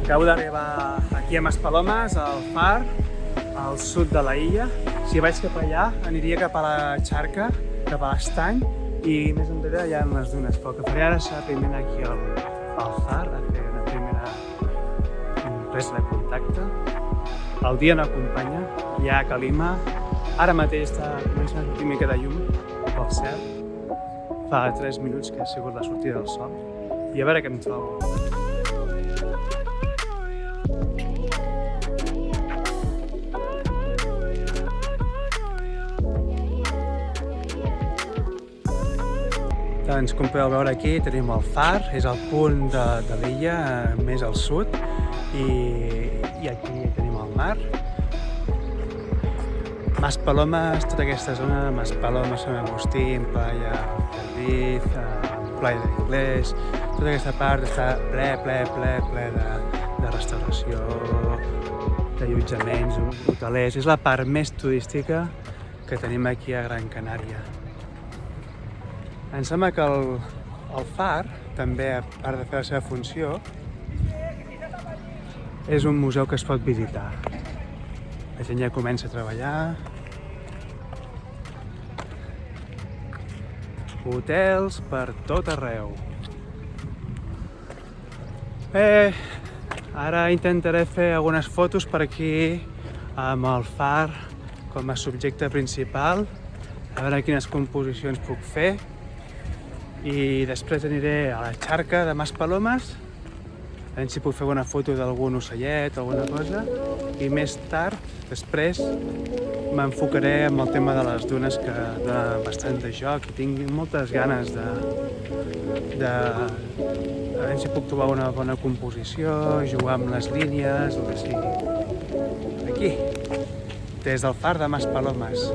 Acabo d'arribar aquí a Maspalomas, al far, al sud de la illa. Si vaig cap allà, aniria cap a la xarca, cap a l'estany, i més enrere hi ha les dunes. Però el que faré ara serà primer anar aquí al far, a fer una primera presa de contacte. El dia no acompanya, hi ha calima. Ara mateix està començant a sortir una mica de llum pel cel. Fa 3 minuts que ha sigut la sortida del sol. I a veure què em trobo. Doncs, com podeu veure aquí, tenim el far, és el punt de l'illa més al sud, i aquí tenim el mar. Maspalomas, tota aquesta zona, Maspalomas, Sant Agustín, Playa Perdiz, Playa de l'Inglés, tota aquesta part està ple de restauració, d'allotjaments, hotelers. És la part més turística que tenim aquí a Gran Canària. Em sembla que el far, també, a part de fer la seva funció, és un museu que es pot visitar. La gent ja comença a treballar. Hotels per tot arreu. Ara intentaré fer algunes fotos per aquí amb el far com a subjecte principal, a veure quines composicions puc fer. I després aniré a la xarca de Maspalomas, a veure si puc fer una foto d'algun ocellet o alguna cosa, i més tard, després, m'enfocaré amb el tema de les dunes, que dona bastant de joc i tinc moltes ganes de a veure si puc trobar una bona composició, jugar amb les línies, o que sigui. Aquí, des del far de Maspalomas.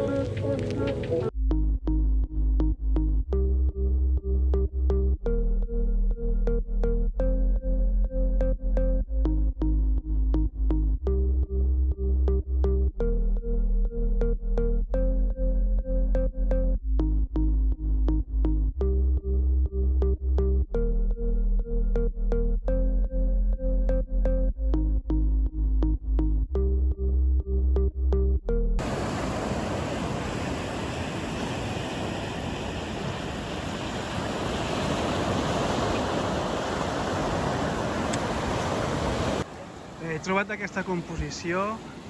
He trobat aquesta composició,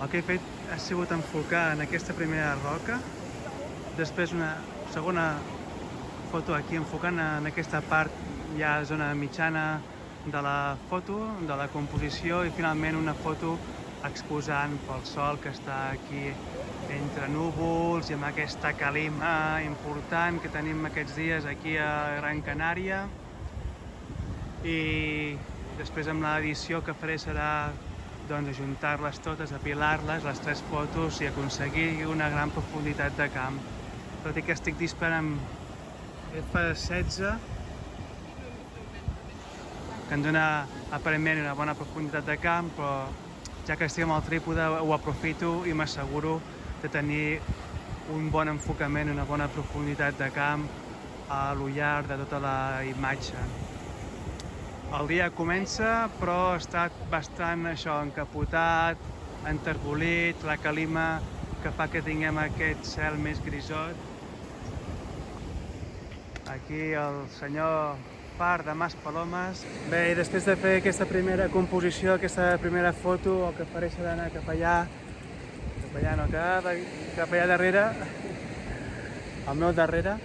el que he fet ha sigut enfocar en aquesta primera roca, després una segona foto aquí enfocant en aquesta part, ja zona mitjana de la foto, de la composició, i finalment una foto exposant pel sol que està aquí entre núvols i amb aquesta calima important que tenim aquests dies aquí a Gran Canària. I després amb l'edició que faré serà ajuntar-les totes, apilar-les, les 3 fotos, i aconseguir una gran profunditat de camp. Tot i que estic disparant F16, que em dona aparentment una bona profunditat de camp, però ja que estic amb el trípode ho aprofito i m'asseguro de tenir un bon enfocament, una bona profunditat de camp a lo llarg de tota la imatge. El dia comença, però ha estat bastant encapotat, enterbolit, la calima que fa que tinguem aquest cel més grisot. Aquí el senyor far de Maspalomas. Bé, i després de fer aquesta primera composició, aquesta primera foto, el que faré serà anar cap allà darrere, al meu darrere,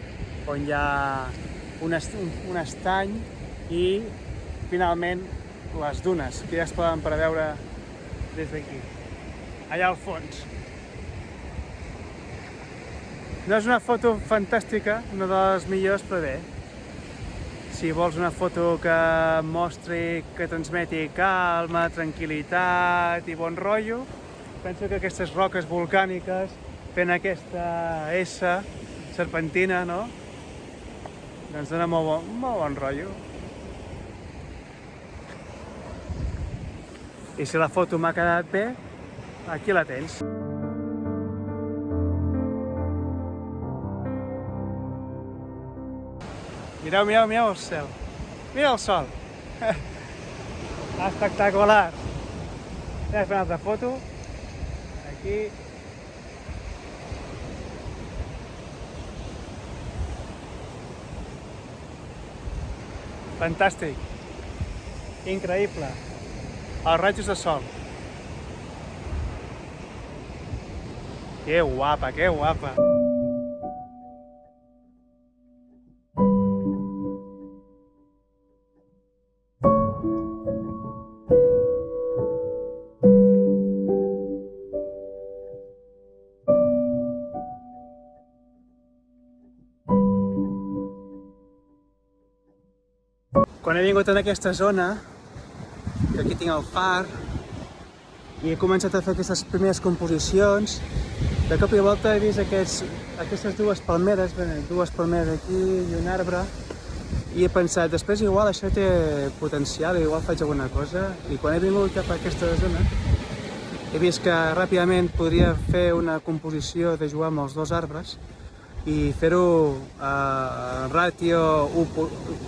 on hi ha un estany i finalment les dunes, que ja es poden preveure des d'aquí, allà al fons. No és una foto fantàstica, una de les millors, però bé, si vols una foto que mostri, que transmeti calma, tranquil·litat i bon rotllo, penso que aquestes roques volcàniques fent aquesta S serpentina, no? Doncs dona molt bon rotllo. I si la foto m'ha quedat bé, aquí la tens. Mireu el cel. Mira el sol. Espectacular. Anem a fer una altra foto. Aquí. Fantàstic. Increïble. Els rajos de sol. Que guapa, que guapa. Quan he vingut en aquesta zona, que aquí tinc el far, i he començat a fer aquestes primeres composicions, de cop i volta he vist aquestes dues palmeres aquí i un arbre, i he pensat, després igual això té potencial, igual faig alguna cosa, i quan he vingut cap a aquesta zona, he vist que ràpidament podria fer una composició de jugar amb els dos arbres, i fer-ho ràtio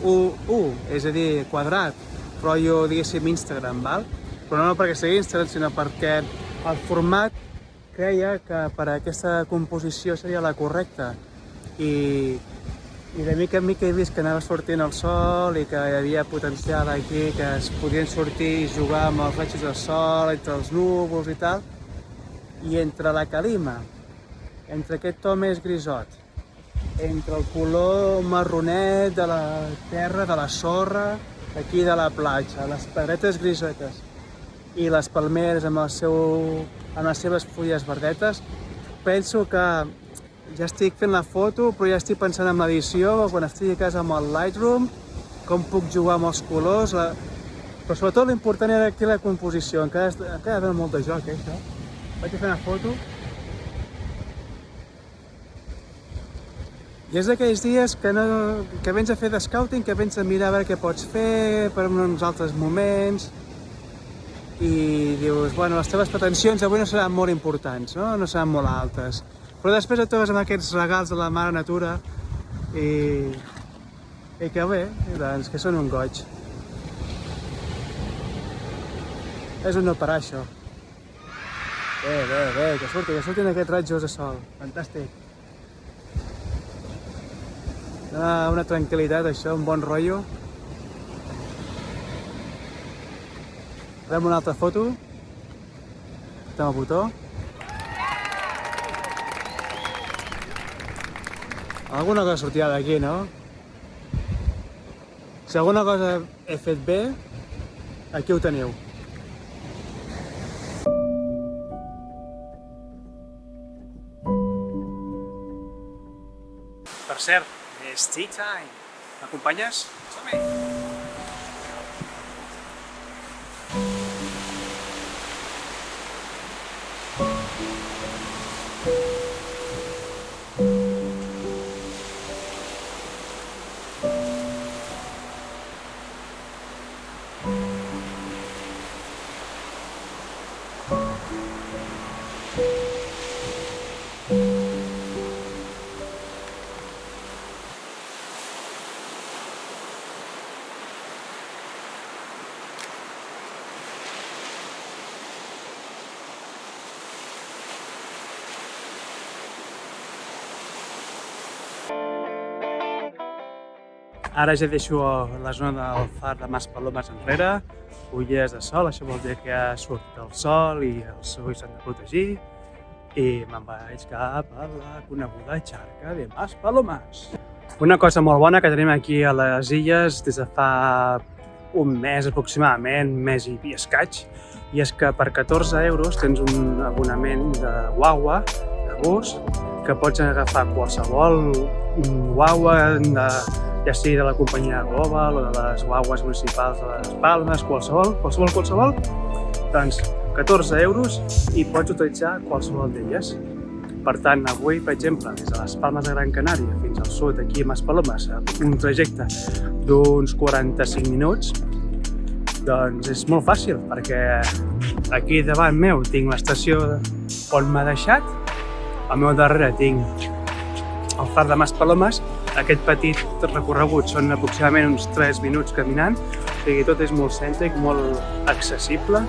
1, és a dir, quadrat, rotllo, diguéssim, Instagram, val? Però no perquè sigui Instagram, sinó perquè el format creia que per a aquesta composició seria la correcta. I de mica en mica he vist que anava sortint el sol i que hi havia potencial aquí, que es podien sortir i jugar amb els rajos de sol, entre els núvols i tal. I entre la calima, entre aquest to més grisot, entre el color marronet de la terra, de la sorra, aquí de la platja, les pedretes grisetes i les palmeres amb les seves fulles verdetes, penso que ja estic fent la foto, però ja estic pensant en l'edició, quan estigui a casa amb el Lightroom, com puc jugar amb els colors, però sobretot l'important era aquí la composició, encara ha de molt de joc, això. Vaig a fer una foto. I és d'aquells dies que vens a fer de scouting, que vens a mirar a veure què pots fer per uns altres moments, i dius, bueno, les teves pretensions avui no seran molt importants, no seran molt altes, però després et trobes amb aquests regals de la mare natura i que bé, doncs que són un goig. És un no parar, això. Bé, que surtin aquests rajos de sol, fantàstic. Una tranquil·litat, això, un bon rotllo. Fem una altra foto. Apretem el botó. Alguna cosa sortirà d'aquí, no? Si alguna cosa he fet bé, aquí ho teniu. Per cert, és tea time. M'acompanyes? Som-hi! Ara ja deixo la zona del far de Mas Palomes enrere, ulleres de sol, això vol dir que ja ha sortit el sol i els ulls s'han de protegir, i me'n vaig cap a la coneguda xarxa de Mas Palomes. Una cosa molt bona que tenim aquí a les illes des de fa un mes aproximadament, mes i escaig, i és que per 14 euros tens un abonament de guagua, de bus, que pots agafar qualsevol guagua, ja sigui de la companyia Global o de les guagues municipals de les Palmes, qualsevol, doncs 14 euros i pots utilitzar qualsevol d'elles. Per tant, avui, per exemple, des de les Palmes de Gran Canària fins al sud, aquí a Mas Palomes, un trajecte d'uns 45 minuts, doncs és molt fàcil, perquè aquí davant meu tinc l'estació on m'ha deixat, al meu darrere tinc el far de Mas Palomes. Aquest petit recorregut són aproximadament uns 3 minuts caminant, o sigui, tot és molt cèntric, molt accessible,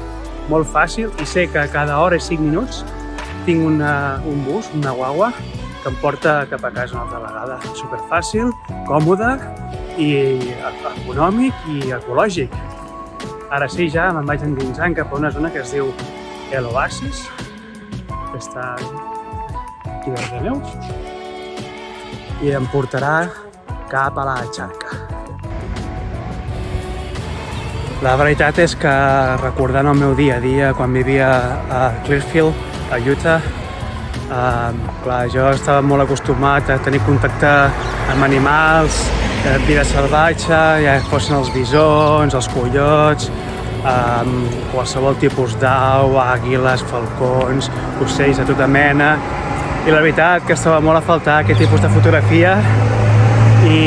molt fàcil, i sé que cada hora i 5 minuts tinc un bus, una guagua, que em porta cap a casa una altra vegada. Superfàcil, còmode i econòmic i ecològic. Ara sí, ja me'n vaig endinsant cap a una zona que es diu El Oasis, que està aquí darrere meu, i em portarà cap a la xarca. La veritat és que recordant el meu dia a dia quan vivia a Clearfield, a Utah, clar, jo estava molt acostumat a tenir contacte amb animals, vida salvatge, ja fossin els bisons, els coiots, qualsevol tipus d'au, àguiles, falcons, ocells de tota mena. I la veritat que estava molt a faltar aquest tipus de fotografia i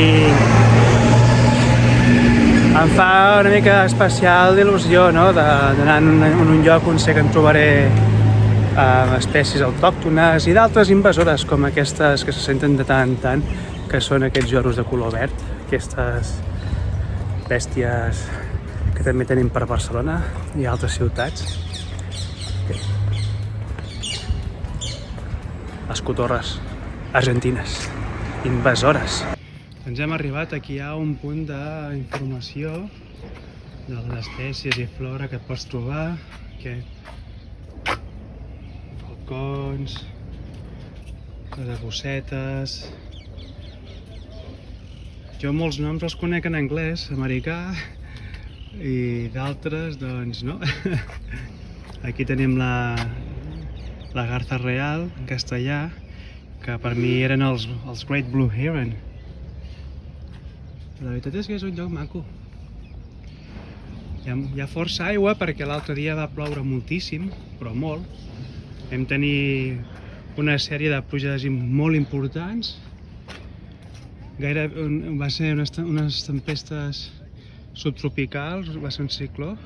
em fa una mica especial d'il·lusió, no? D'anar en un lloc on sé que em trobaré espècies autòctones i d'altres invasores com aquestes que se senten de tant en tant, que són aquests lloros de color verd, aquestes bèsties que també tenim per Barcelona i altres ciutats. Les cotorres argentines, invasores. Ens hem arribat aquí a un punt d'informació de les espècies i flora que et pots trobar. Falcons, les agossetes. Jo molts noms els conec en anglès, americà, i d'altres, doncs, no. Aquí tenim la garza real, en castellà, que per mi eren els Great Blue Heron. La veritat és que és un lloc maco. Hi ha força aigua perquè l'altre dia va ploure moltíssim, però molt. Vam tenir una sèrie de pluges molt importants. Va ser unes tempestes subtropicals, va ser un cicló.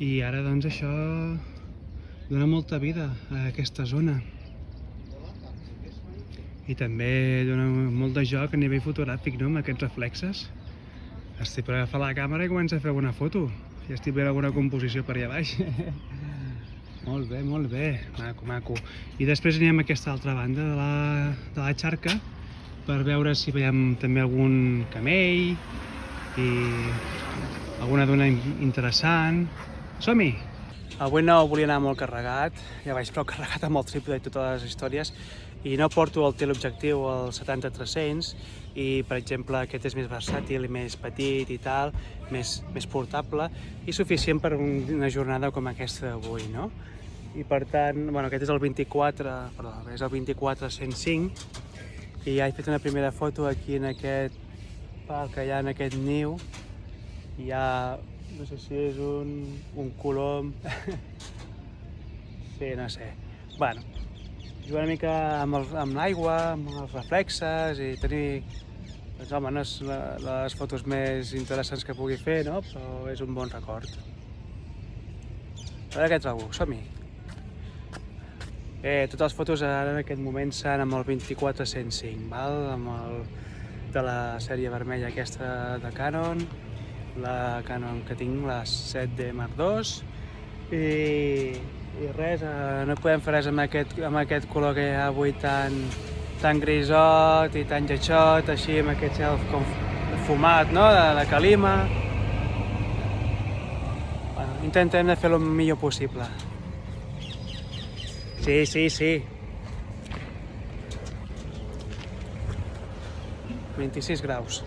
I ara doncs això dona molta vida a aquesta zona. I també dona molt de joc a nivell fotogràfic, no?, amb aquests reflexes. Estic per agafar la càmera i començar a fer alguna foto. Ja estic veient alguna composició per allà baix. Molt bé, molt bé. Maco, maco. I després anirem a aquesta altra banda de la xarca per veure si veiem també algun camell i alguna dona interessant. Som-hi! Avui no volia anar molt carregat, ja vaig prou carregat amb el trípode i totes les històries, i no porto el teleobjectiu al 70-300 i, per exemple, aquest és més versàtil i més petit i tal, més portable i suficient per una jornada com aquesta d'avui, no? I per tant, bueno, aquest és el 24-105 i ja he fet una primera foto aquí en aquest parc que hi ha en aquest niu. Hi ha, no sé si és un colom, sí, no sé. Bueno, jugar una mica amb l'aigua, amb els reflexes i tenir, doncs home, no és les fotos més interessants que pugui fer, no? Però és un bon record. A veure què trobo, som-hi! Totes les fotos ara en aquest moment seran amb el 24-105, val? Amb el de la sèrie vermella aquesta de Canon, la Canon que tinc, la 7D Mark II, i res, no podem fer res amb aquest color que hi ha avui tan grisot i tan lletxot, així amb aquest cel com fumat, no?, de calima. Bueno, intentem de fer-lo el millor possible. Sí. 26 graus.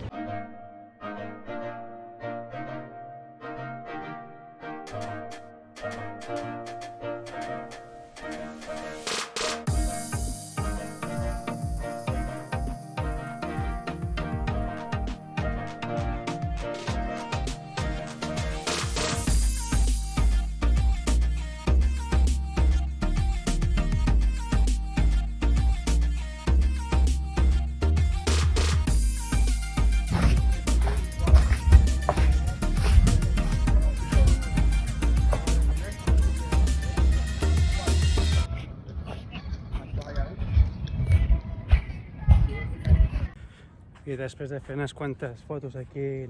I després de fer unes quantes fotos aquí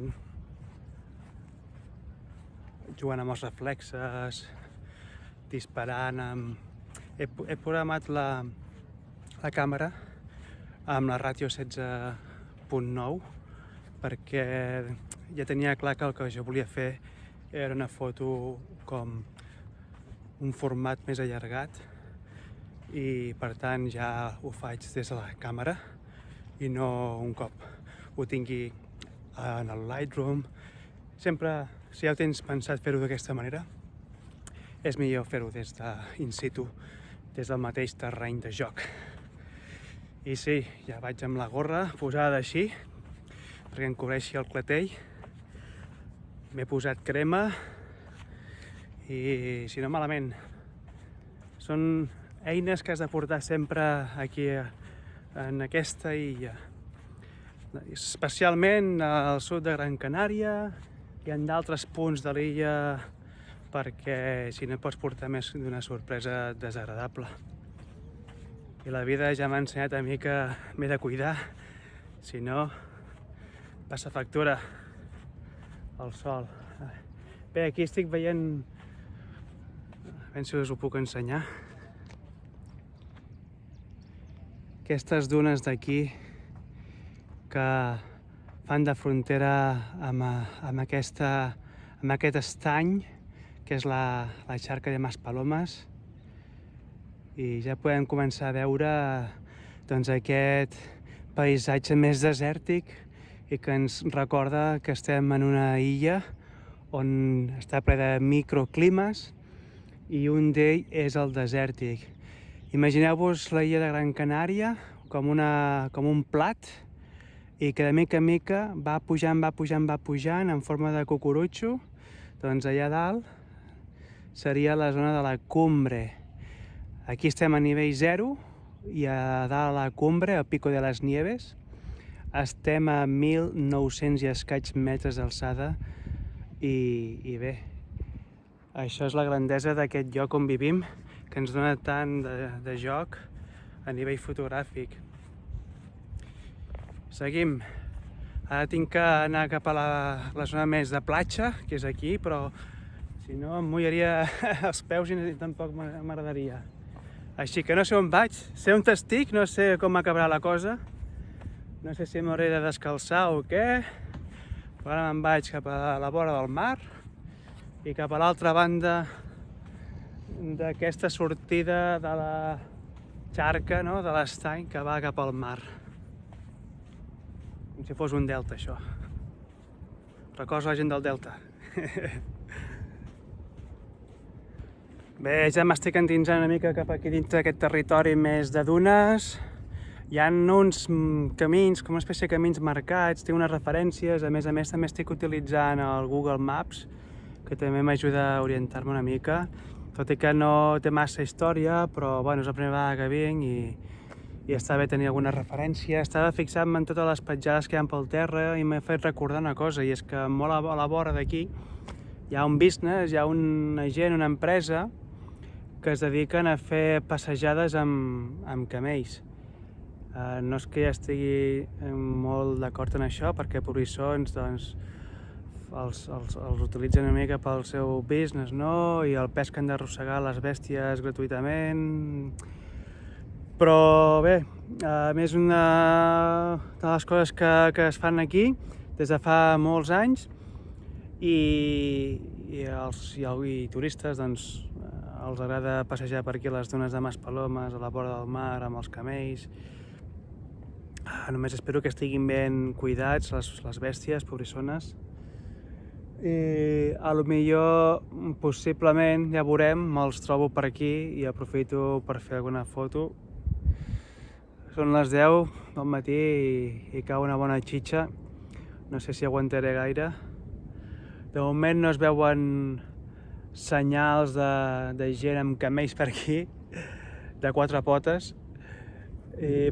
jugant amb els reflexes, disparant amb... He programat la càmera amb la ràtio 16.9 perquè ja tenia clar que el que jo volia fer era una foto com un format més allargat i per tant ja ho faig des de la càmera i no un cop ho tingui en el Lightroom. Sempre, si ja ho tens pensat fer-ho d'aquesta manera, és millor fer-ho des de in situ, des del mateix terreny de joc. I sí, ja vaig amb la gorra posada així, perquè em cobreixi el clatell. M'he posat crema i, si no malament, són eines que has de portar sempre aquí en aquesta illa. Especialment al sud de Gran Canària i en d'altres punts de l'illa, perquè si no pots portar més d'una sorpresa desagradable. I la vida ja m'ha ensenyat a mi que m'he de cuidar, si no passa factura el sol. Bé, aquí estic veient, a veure si us ho puc ensenyar, aquestes dunes d'aquí que fan de frontera amb aquest estany que és la xarca de Maspalomas, i ja podem començar a veure doncs, aquest paisatge més desèrtic i que ens recorda que estem en una illa on està ple de microclimes i un d'ell és el desèrtic. Imagineu-vos la illa de Gran Canària com un plat i que de mica en mica va pujant en forma de cucurutxo. Doncs allà dalt seria la zona de la cumbre. Aquí estem a nivell 0 i a dalt a la cumbre, al Pico de las Nieves, estem a 1.900 i escaig metres d'alçada i bé, això és la grandesa d'aquest lloc on vivim, que ens dona tant de joc a nivell fotogràfic. Seguim. Ara tinc que anar cap a la zona més de platja, que és aquí, però si no em mullaria els peus i tampoc m'agradaria. Així que no sé on vaig, sé on estic, no sé com acabarà la cosa, no sé si m'hauré de descalçar o què, però ara me'n vaig cap a la vora del mar i cap a l'altra banda d'aquesta sortida de la xarca, no?, de l'estany que va cap al mar. Com si fos un delta, això. Records la gent del delta. Bé, ja m'estic endinsant una mica cap aquí dintre d'aquest territori més de dunes. Hi ha uns camins, com una espècie de camins marcats, tinc unes referències, a més també estic utilitzant el Google Maps, que també m'ajuda a orientar-me una mica, tot i que no té massa història, però bueno, és la primera vegada que vinc i està bé tenir alguna referència. Estava fixant-me en totes les petjades que hi ha pel terra i m'ha fet recordar una cosa, i és que molt a la vora d'aquí hi ha un business, hi ha una gent, una empresa, que es dediquen a fer passejades amb camells. No és que ja estigui molt d'acord en això, perquè polissons doncs, els utilitzen una mica pel seu business, no? I el pes que han d'arrossegar les bèsties gratuïtament. Però bé, a més una de les coses que es fan aquí des de fa molts anys i turistes doncs, els agrada passejar per aquí a les dunes de Maspalomas, a la vora del mar, amb els camells. Només espero que estiguin ben cuidats les bèsties, pobrissones. I a lo millor, possiblement, ja veurem, me'ls trobo per aquí i aprofito per fer alguna foto. Són les 10 del matí i cau una bona xitxa. No sé si aguantaré gaire. De moment no es veuen senyals de gent amb camells per aquí, de 4 potes,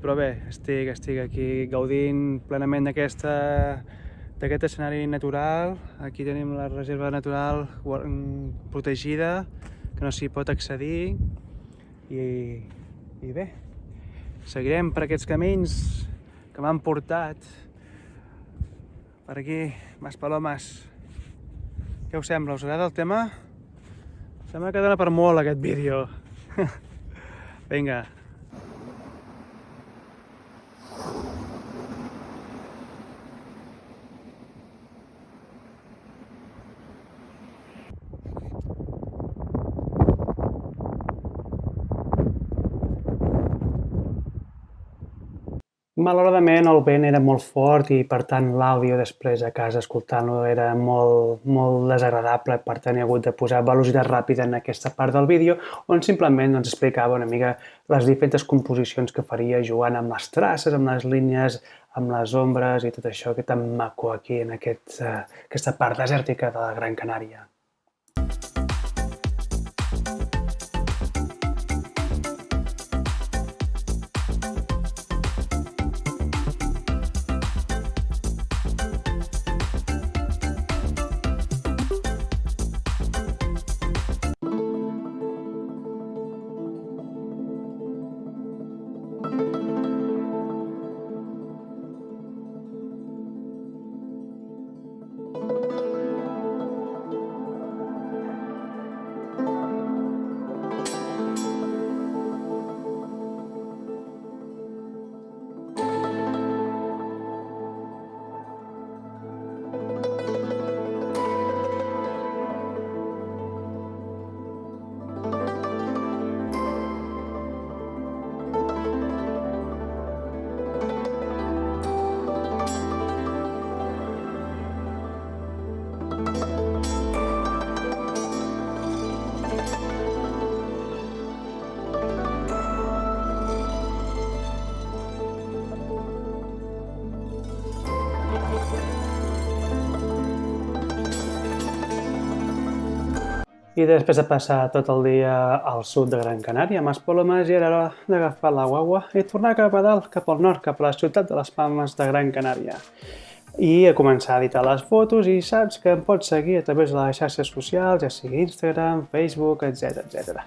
però bé, estic aquí gaudint plenament d'aquest escenari natural. Aquí tenim la reserva natural protegida, que no s'hi pot accedir, i bé, seguirem per aquests camins que m'han portat per aquí, Maspalomas. Què us sembla? Us agrada el tema? Sembla que dona per molt aquest vídeo. Vinga. Malauradament el vent era molt fort i per tant l'àudio després a casa escoltant-lo era molt desagradable, per tant he hagut de posar velocitat ràpida en aquesta part del vídeo on simplement explicava una mica les diferents composicions que faria jugant amb les traces, amb les línies, amb les ombres i tot això que tan maco aquí en aquesta part desèrtica de la Gran Canària. I després de passar tot el dia al sud de Gran Canària, a Maspalomas, ja era hora d'agafar la guagua i tornar cap a dalt, cap al nord, cap a la ciutat de les Palmes de Gran Canària. I a començar a editar les fotos i saps que em pots seguir a través de les xarxes socials, ja sigui Instagram, Facebook, etc.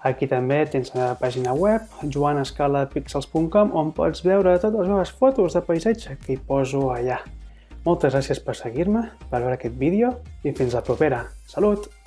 Aquí també tens la meva pàgina web, joanescalapixels.com, on pots veure totes les meves fotos de paisatge que hi poso allà. Moltes gràcies per seguir-me, per veure aquest vídeo i fins la propera. Salut!